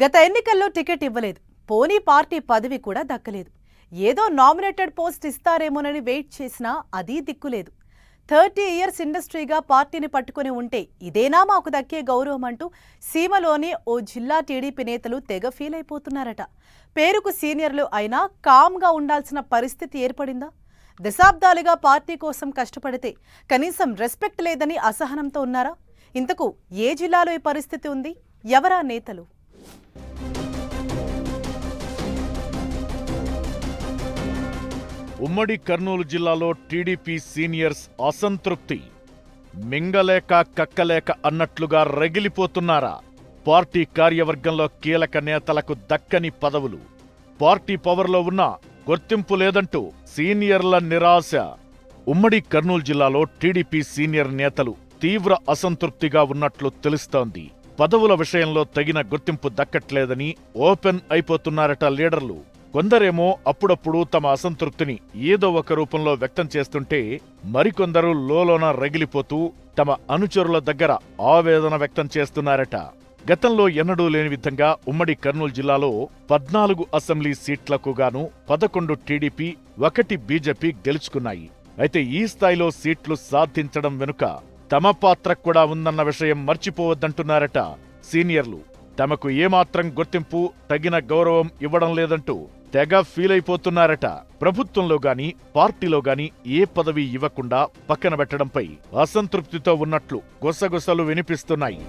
గత ఎన్నికల్లో టికెట్ ఇవ్వలేదు. పోనీ పార్టీ పదవి కూడా దక్కలేదు. ఏదో నామినేటెడ్ పోస్ట్ ఇస్తారేమోనని వెయిట్ చేసినా అదీ దిక్కులేదు. 30 ఇయర్స్ ఇండస్ట్రీగా పార్టీని పట్టుకుని ఉంటే ఇదేనా మాకు దక్కే గౌరవం అంటూ సీమలోని ఓ జిల్లా టీడీపీ నేతలు తెగ ఫీల్ అయిపోతున్నారట. పేరుకు సీనియర్లు అయినా కామ్గా ఉండాల్సిన పరిస్థితి ఏర్పడిందా? దశాబ్దాలుగా పార్టీ కోసం కష్టపడితే కనీసం రెస్పెక్ట్ లేదని అసహనంతో ఉన్నారా? ఇంతకు ఏ జిల్లాలో ఈ పరిస్థితి ఉంది? ఎవరా నేతలు? ఉమ్మడి కర్నూలు జిల్లాలో టీడీపీ సీనియర్స్ అసంతృప్తి. మింగలేక కక్కలేక అన్నట్లుగా రగిలిపోతున్నారా? పార్టీ కార్యవర్గంలో కీలక నేతలకు దక్కని పదవులు, పార్టీ పవర్లో ఉన్న గుర్తింపు లేదంటూ సీనియర్ల నిరాశ. ఉమ్మడి కర్నూలు జిల్లాలో టీడీపీ సీనియర్ నేతలు తీవ్ర అసంతృప్తిగా ఉన్నట్లు తెలుస్తోంది. పదవుల విషయంలో తగిన గుర్తింపు దక్కట్లేదని ఓపెన్ అయిపోతున్నారట లీడర్లు. కొందరేమో అప్పుడప్పుడు తమ అసంతృప్తిని ఏదో ఒక రూపంలో వ్యక్తం చేస్తుంటే, మరికొందరు లోలోన రగిలిపోతూ తమ అనుచరుల దగ్గర ఆవేదన వ్యక్తం చేస్తున్నారట. గతంలో ఎన్నడూ లేని విధంగా ఉమ్మడి కర్నూలు జిల్లాలో 14 అసెంబ్లీ సీట్లకు గాను 11 టీడీపీ, 1 బీజేపీ గెలుచుకున్నాయి. అయితే ఈ స్థాయిలో సీట్లు సాధించడం వెనుక తమ పాత్ర కూడా ఉందన్న విషయం మర్చిపోవద్దంటున్నారట సీనియర్లు. తమకు ఏమాత్రం గుర్తింపు, తగిన గౌరవం ఇవ్వడం లేదంటూ తెగ ఫీల్ అయిపోతున్నారట. ప్రభుత్వంలో గాని పార్టీలో గాని ఏ పదవి ఇవ్వకుండా పక్కన పెట్టడంపై అసంతృప్తితో ఉన్నట్లు గుసగుసలు వినిపిస్తున్నాయి.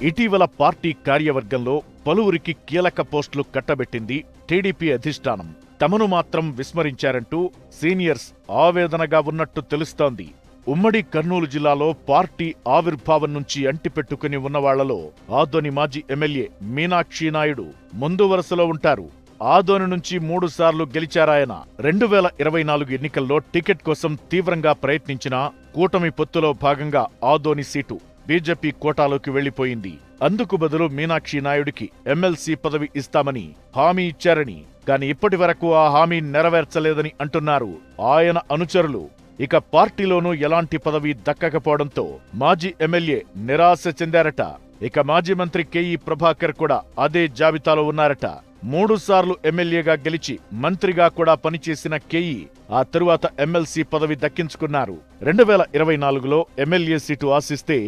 ఇటీవల పార్టీ కార్యవర్గంలో పలువురికి కీలక పోస్టులు కట్టబెట్టింది టీడీపీ అధిష్టానం. తమను మాత్రం విస్మరించారంటూ సీనియర్స్ ఆవేదనగా ఉన్నట్టు తెలుస్తోంది. ఉమ్మడి కర్నూలు జిల్లాలో పార్టీ ఆవిర్భావం నుంచి అంటిపెట్టుకుని ఉన్నవాళ్లలో ఆదోని మాజీ ఎమ్మెల్యే మీనాక్షి నాయుడు ముందు వరుసలో ఉంటారు. ఆదోని నుంచి 3 సార్లు గెలిచారాయన. 2024 ఎన్నికల్లో టికెట్ కోసం తీవ్రంగా ప్రయత్నించినా కూటమి పొత్తులో భాగంగా ఆదోని సీటు బీజేపీ కోటాలోకి వెళ్లిపోయింది. అందుకు బదులు మీనాక్షి నాయుడికి ఎమ్మెల్సీ పదవి ఇస్తామని హామీ ఇచ్చారని, కాని ఇప్పటి వరకు ఆ హామీ నెరవేర్చలేదని అంటున్నారు ఆయన అనుచరులు. ఇక పార్టీలోనూ ఎలాంటి పదవి దక్కకపోవడంతో మాజీ ఎమ్మెల్యే నిరాశ చెందారట. ఇక మాజీ మంత్రి కేఈ ప్రభాకర్ కూడా అదే జాబితాలో ఉన్నారట. 3 సార్లు ఎమ్మెల్యేగా గెలిచి మంత్రిగా కూడా పనిచేసిన కేఈ ఆ తరువాత ఎమ్మెల్సీ పదవి దక్కించుకున్నారు. 2024లో ఎమ్మెల్యే సీటు ఆశిస్తే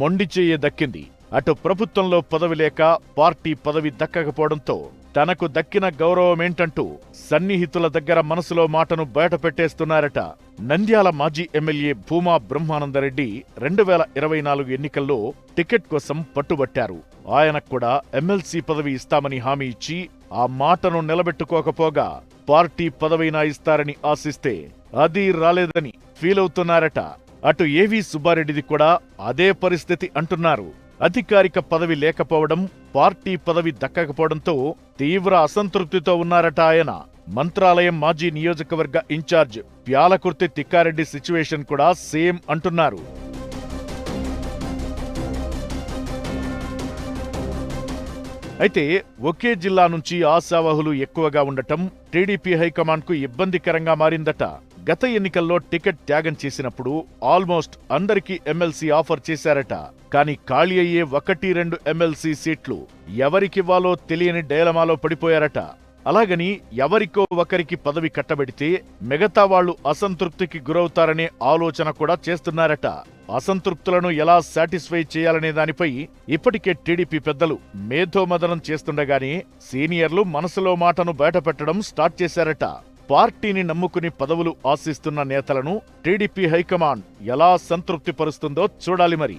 మొండిచేయే దక్కింది. అటు ప్రభుత్వంలో పదవి లేక పార్టీ పదవి దక్కకపోవడంతో తనకు దక్కిన గౌరవమేంటంటూ సన్నిహితుల దగ్గర మనసులో మాటను బయటపెట్టేస్తున్నారట. నంద్యాల మాజీ ఎమ్మెల్యే భూమా బ్రహ్మానందరెడ్డి 2024 ఎన్నికల్లో టికెట్ కోసం పట్టుబట్టారు. ఆయనక్కూడా ఎమ్మెల్సీ పదవి ఇస్తామని హామీ ఇచ్చి ఆ మాటను నిలబెట్టుకోకపోగా పార్టీ పదవైనా ఇస్తారని ఆశిస్తే అది రాలేదని ఫీలవుతున్నారట. అటు ఏవీ సుబ్బారెడ్డిది కూడా అదే పరిస్థితి అంటున్నారు. అధికారిక పదవి లేకపోవడం, పార్టీ పదవి దక్కకపోవడంతో తీవ్ర అసంతృప్తితో ఉన్నారట ఆయన. మంత్రాలయం మాజీ నియోజకవర్గ ఇన్ఛార్జ్ ప్యాలకుర్తి తిక్కారెడ్డి సిచ్యువేషన్ కూడా సేమ్ అంటున్నారు. అయితే ఒకే జిల్లా నుంచి ఆశావహులు ఎక్కువగా ఉండటం టీడీపీ హైకమాండ్కు ఇబ్బందికరంగా మారిందట. గత ఎన్నికల్లో టికెట్ త్యాగం చేసినప్పుడు ఆల్మోస్ట్ అందరికీ ఎమ్మెల్సీ ఆఫర్ చేశారట. కానీ ఖాళీ అయ్యే 1-2 ఎమ్మెల్సీ సీట్లు ఎవరికివ్వాలో తెలియని డైలమాలో పడిపోయారట. అలాగని ఎవరికో ఒకరికి పదవి కట్టబెడితే మిగతా వాళ్లు అసంతృప్తికి గురవుతారనే ఆలోచన కూడా చేస్తున్నారట. అసంతృప్తులను ఎలా సాటిస్ఫై చేయాలనే దానిపై ఇప్పటికే టీడీపీ పెద్దలు మేధోమదనం చేస్తుండగానే సీనియర్లు మనసులో మాటను బయటపెట్టడం స్టార్ట్ చేశారట. పార్టీని నమ్ముకుని పదవులు ఆశిస్తున్న నేతలను టీడీపీ హైకమాండ్ ఎలా సంతృప్తిపరుస్తుందో చూడాలి మరి.